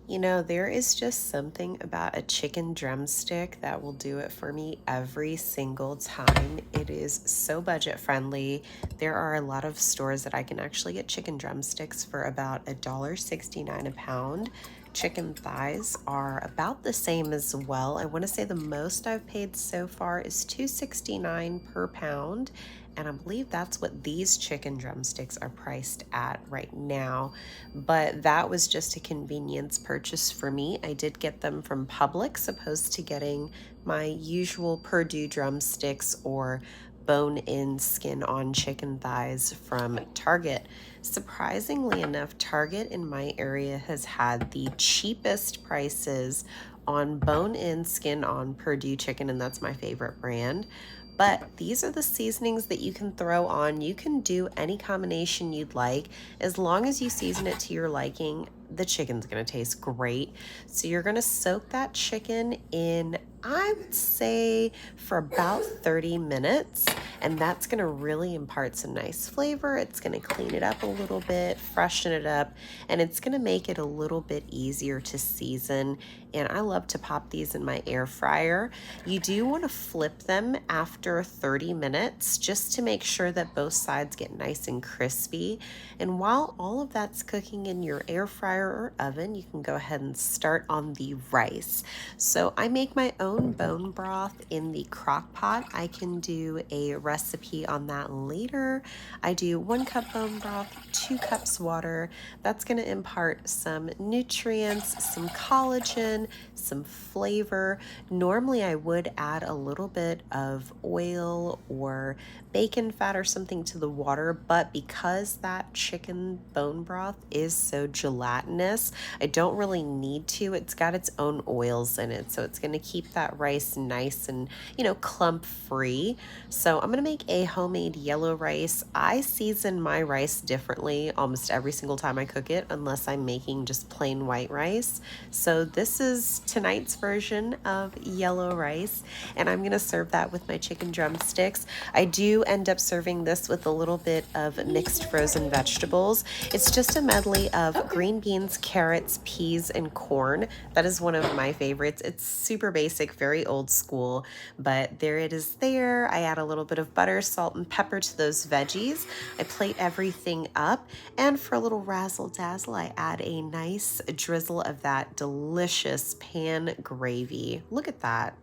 You know, there is just something about a chicken drumstick that will do it for me every single time. It is so budget friendly. There are a lot of stores that I can actually get chicken drumsticks for about $1.69 a pound. Chicken thighs are about the same as well. I want to say the most I've paid so far is $2.69 per pound. And I believe that's what these chicken drumsticks are priced at right now. But that was just a convenience purchase for me. I did get them from Publix, opposed to getting my usual Purdue drumsticks or bone in skin on chicken thighs from Target. Surprisingly enough, Target in my area has had the cheapest prices on bone in skin on Purdue chicken, and that's my favorite brand. But these are the seasonings that you can throw on. You can do any combination you'd like. As long as you season it to your liking, the chicken's gonna taste great. So you're gonna soak that chicken in, I would say, for about 30 minutes, and that's gonna really impart some nice flavor. It's gonna clean it up a little bit, freshen it up, and it's gonna make it a little bit easier to season. And I love to pop these in my air fryer. You do want to flip them after 30 minutes just to make sure that both sides get nice and crispy. And while all of that's cooking in your air fryer or oven, you can go ahead and start on the rice. So I make my own bone broth in the crock pot. I can do a recipe on that later. I do 1 cup bone broth, 2 cups water. That's going to impart some nutrients, some collagen, some flavor. Normally, I would add a little bit of oil or bacon fat or something to the water, but because that chicken bone broth is so gelatinous, I don't really need to. It's got its own oils in it, so it's going to keep that rice nice and, clump free. So I'm going to make a homemade yellow rice. I season my rice differently almost every single time I cook it, unless I'm making just plain white rice. So this is tonight's version of yellow rice, and I'm gonna serve that with my chicken drumsticks. I do end up serving this with a little bit of mixed frozen vegetables. It's just a medley of green beans, carrots, peas, and corn. That is one of my favorites. It's super basic, very old school, but there it is there. I add a little bit of butter, salt, and pepper to those veggies. I plate everything up, and for a little razzle dazzle, I add a nice drizzle of that delicious pan gravy. Look at that.